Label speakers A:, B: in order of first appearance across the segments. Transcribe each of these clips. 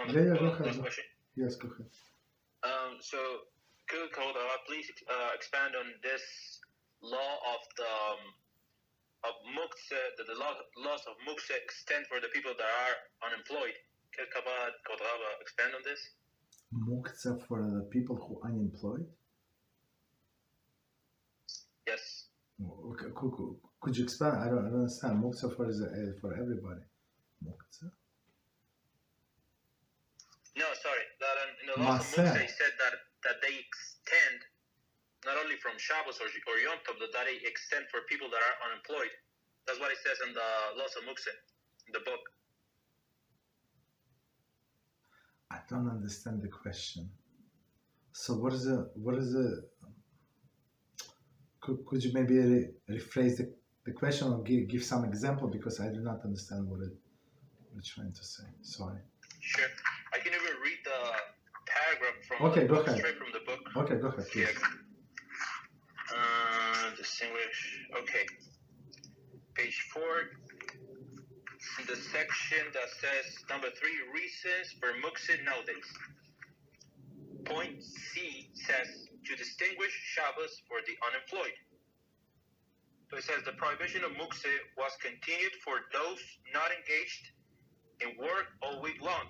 A: Yeah, go
B: last
A: ahead.
B: question.
A: Yes, go ahead.
B: So could please expand on this law of the of Muktzeh, that the laws of Muktzeh extend for the people that are unemployed. Could expand on this?
A: Muktzeh for the people who are unemployed?
B: Yes.
A: Okay, could you expand? I don't understand. Muktzeh for everybody. Muktzeh?
B: No, sorry. That in the laws of
A: Maaser.
B: Muktzeh said that they extend not only from Shabbos or Yom Tov, that they extend for people that are unemployed. That's what it says in the laws of Muktzeh, in the book.
A: I don't understand the question. So what is the could you maybe rephrase the question or give some example, because I do not understand what you're trying to say. Sorry.
B: Sure. I can even read the paragraph from
A: Okay,
B: the
A: go
B: book,
A: ahead.
B: straight from the book.
A: Okay, go ahead, please.
B: Distinguish. Okay. Page 4. In the section that says number 3, reasons for Muktzeh nowadays. Point C says to distinguish Shabbos for the unemployed. So it says the prohibition of Muktzeh was continued for those not engaged in work all week long,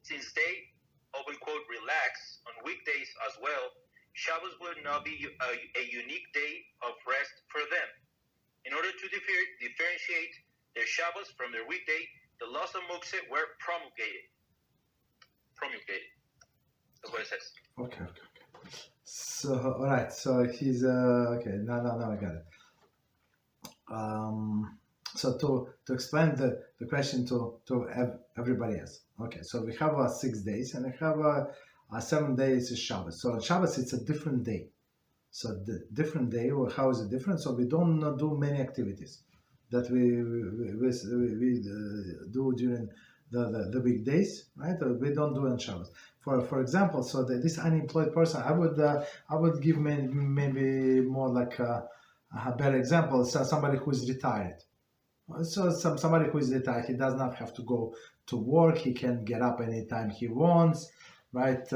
B: since they, open quote, relax on weekdays as well. Shabbos will now be a unique day of rest for them. In order to differentiate their Shabbos from their weekday, the laws of Muktzeh were promulgated. That's what it says.
A: Okay. So, all right. So he's okay. Now I got it. So to explain the question to everybody else. Okay. So we have 6 days, and we have 7 days is Shabbos. So Shabbos, it's a different day. So the different day, or how is it different? So we don't do many activities that we do during the weekdays, right? We don't do on Shabbos. For example, so this unemployed person, I would give maybe more like a better example. So somebody who is retired. So somebody who is retired, he does not have to go to work. He can get up anytime he wants, right?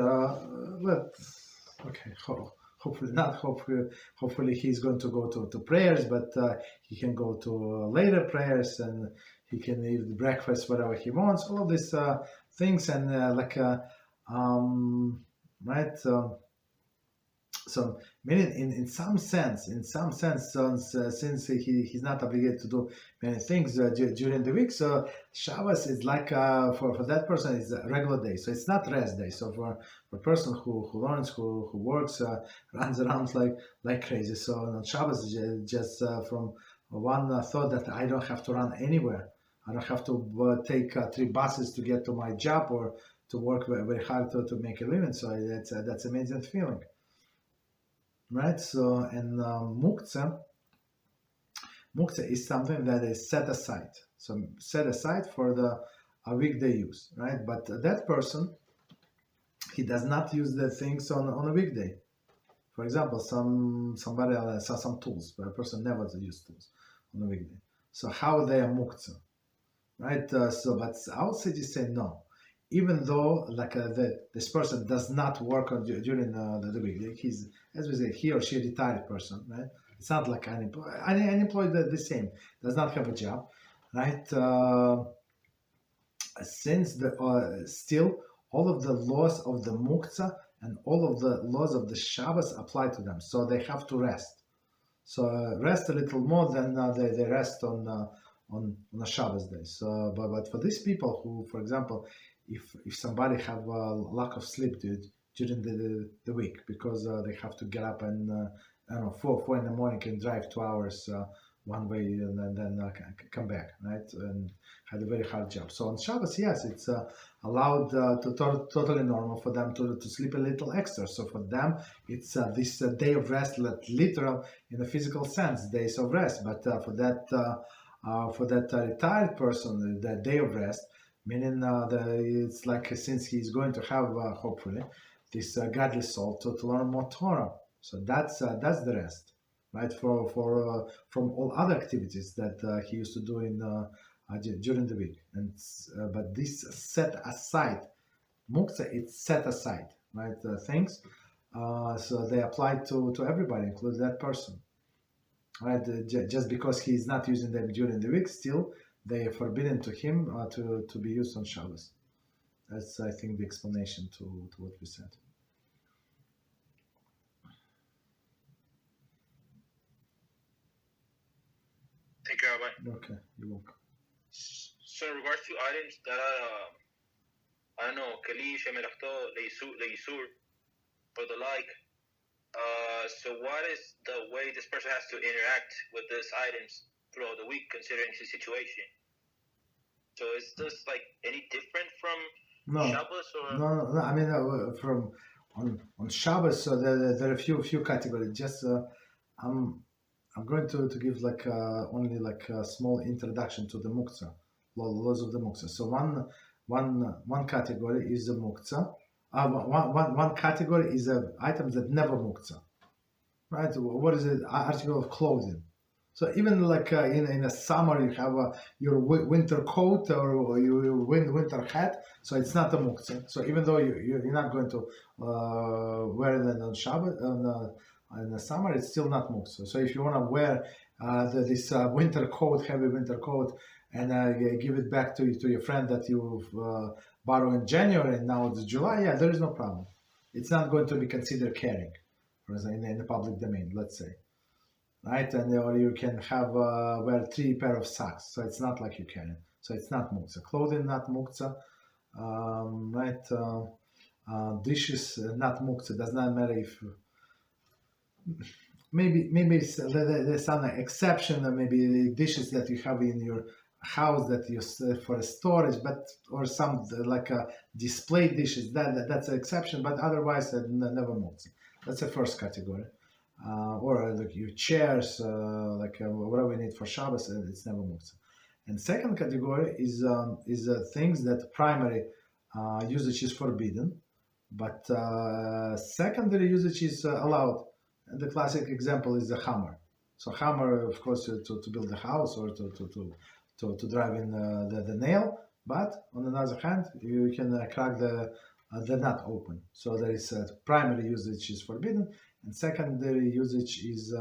A: Hopefully not. Hopefully he's going to go to prayers, but he can go to later prayers, and he can eat breakfast, whatever he wants. All of these things, and right. So, meaning in some sense, since he's not obligated to do many things during the week, so Shabbos is like for that person is a regular day. So it's not rest day. So for a person who learns, who works, runs around like crazy. So on Shabbos, just from one thought that I don't have to run anywhere. I don't have to take 3 buses to get to my job or to work very, very hard to make a living. So that's amazing feeling. Right, so and Muktzeh is something that is set aside. So set aside for the weekday use, right? But that person, he does not use the things on a weekday. For example, somebody else has some tools, but a person never uses tools on a weekday. So how they are Muktzeh, right? So, but our sages say no. Even though this person does not work during the weekday, he's, as we say, he or she retired person, right? It's not like unemployed. Unemployed the same, does not have a job, right? Since still all of the laws of the Muktzeh and all of the laws of the Shabbos apply to them, so they have to rest. So rest a little more than they rest on a Shabbos day. So, but for these people who, for example, if somebody have a lack of sleep during the week because they have to get up and I don't know 4 in the morning and drive 2 hours one way and then come back, right, and had a very hard job. So on Shabbos, yes, it's allowed totally normal for them to sleep a little extra. So for them, it's this day of rest, literal in a physical sense, days of rest. But for that retired person, the day of rest, meaning it's like since he's going to have hopefully this godly soul to learn more Torah. So that's the rest, right? From all other activities that he used to do in during the week. And but this set aside Muktzeh, it's set aside, right? Things. So they apply to everybody, including that person, right? Just because he is not using them during the week, still they are forbidden to him to be used on Shabbos. That's, I think, the explanation to what we said.
B: Thank you, Rabbi.
A: Okay, you're welcome.
B: So in regards to items that are, I don't know, Keli, Shemelachto, Leisur, or the like, so what is the way this person has to interact with these items throughout the week, considering his situation? So is this like any different from Shabbos or?
A: No. I mean, from on Shabbos, so there are a few categories. Just I'm going to give like only like a small introduction to the Muktzeh, laws of the Muktzeh. So one category is the Muktzeh. One category is items that never Muktzeh. Right? What is it? Article of clothing. So even like in a summer, you have your winter coat or your winter hat. So it's not a Muktzeh. So even though you're not going to wear it on Shabbat in the summer, it's still not Muktzeh. So if you want to wear this winter coat, heavy winter coat, and give it back to your friend that you've borrowed in January and now it's July, yeah, there is no problem. It's not going to be considered carrying, for example, in the public domain, let's say. Right, and or you can have wear 3 pair of socks, so it's not like you can. So it's not Muktzeh. Clothing not Muktzeh, right? Dishes not Muktzeh. Does not matter if maybe there's some exception, or maybe dishes that you have in your house that you for storage, but or some like display dishes that's an exception, but otherwise never Muktzeh. That's the first category. Or like your chairs, whatever we need for Shabbos, it's never Muktzeh. And second category is things that primary usage is forbidden, but secondary usage is allowed. And the classic example is the hammer. So hammer, of course, to build a house or to drive in the nail. But on the other hand, you can crack the nut open. So there is primary usage is forbidden, and secondary usage is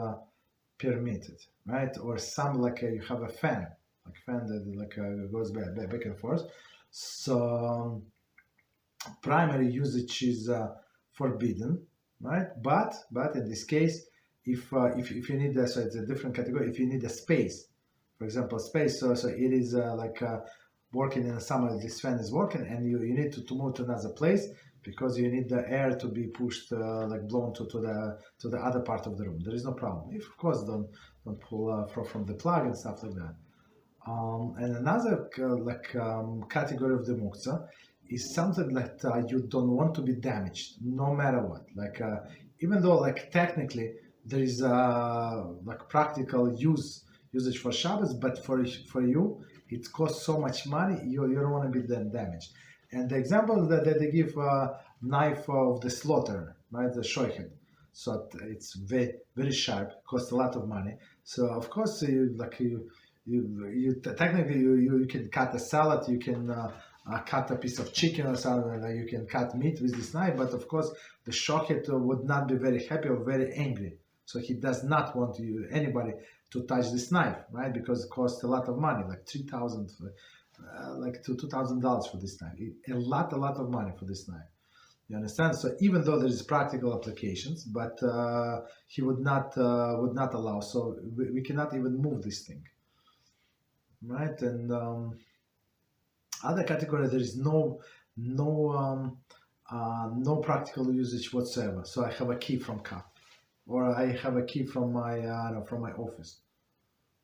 A: permitted, right? Or some like you have a fan, like fan that goes back and forth. So primary usage is forbidden, right? But in this case, if you need so it's a different category. If you need a space, for example, space, so it is working in the summer. This fan is working, and you need to move to another place, because you need the air to be pushed, blown to the other part of the room. There is no problem. If, of course, don't pull from the plug and stuff like that. And another category of the Muktzeh is something that you don't want to be damaged, no matter what. Even though technically there is practical usage for Shabbos, but for you it costs so much money, you don't want to be then damaged. And the example that they give knife of the slaughter, right, the shoichet. So it's very, very sharp, costs a lot of money. So of course you technically you can cut a salad, you can cut a piece of chicken or something, you can cut meat with this knife. But of course the shoichet would not be very happy or very angry. So he does not want anybody to touch this knife, right? Because it costs a lot of money, like $3,000. To $2,000 for this knife. A lot of money for this knife. You understand? So even though there is practical applications, but he would not allow. So we cannot even move this thing, right? And other category, there is no practical usage whatsoever. So I have a key from car, or I have a key from my office.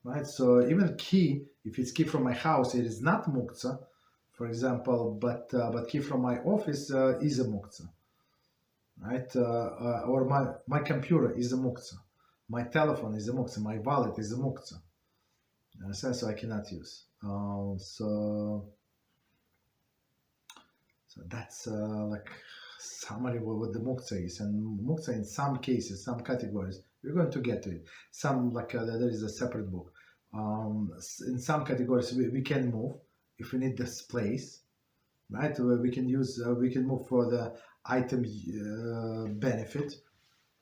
A: Right, so even key, if it's key from my house, it is not Muktzeh, for example, but key from my office is a Muktzeh, right? Or my computer is a Muktzeh, my telephone is a Muktzeh, my wallet is a Muktzeh. You understand? So I cannot use. So that's summary what the Muktzeh is. And Muktzeh, in some cases, some categories, we're going to get to it. Some there is a separate book. In some categories, we can move if we need this place, right? We can use, we can move for the item benefit,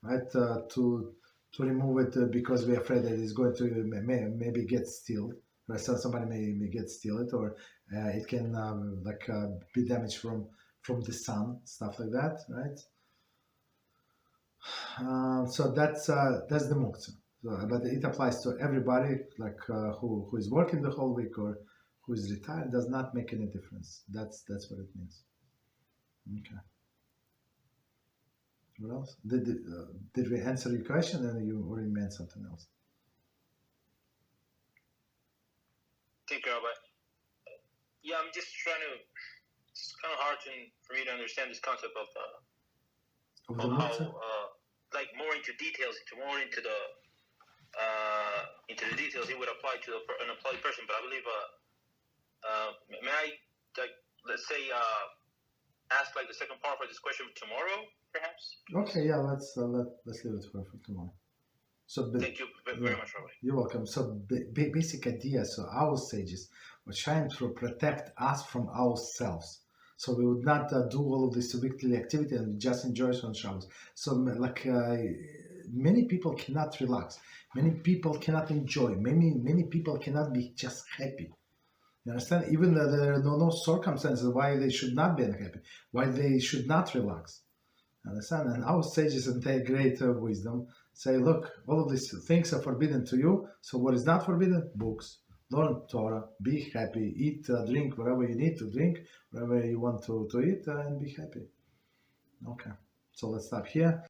A: right? To remove it because we're afraid that it's going to maybe get stealed, right? So somebody may get steal it, or it can be damaged from the sun, stuff like that, right? So that's the Muktzeh. So, but it applies to everybody, like who is working the whole week or who is retired. Does not make any difference. That's what it means. Okay. What else? Did we answer your question, and you already meant something else?
B: Thank you, Rabbi. Yeah, I'm just trying to. It's kind of hard for me to understand this concept of how, like, more into details, into the details. It would apply to an employed person, but I believe. May I, like, let's say, ask like the second part for this question tomorrow, perhaps?
A: Okay, yeah, let's leave it for tomorrow. So
B: thank you very much, Rabbi.
A: You're welcome. So basic idea. So our sages were trying to protect us from ourselves. So we would not do all of this weekly activity and just enjoy it on Shabbos. So many people cannot relax. Many people cannot enjoy. Many people cannot be just happy. You understand? Even though there are no circumstances why they should not be unhappy, why they should not relax. Understand? And our sages and their great wisdom say, look, all of these things are forbidden to you. So what is not forbidden? Books. Learn Torah. Be happy. Eat, drink whatever you need to drink, whatever you want to eat, and be happy. Okay. So let's stop here.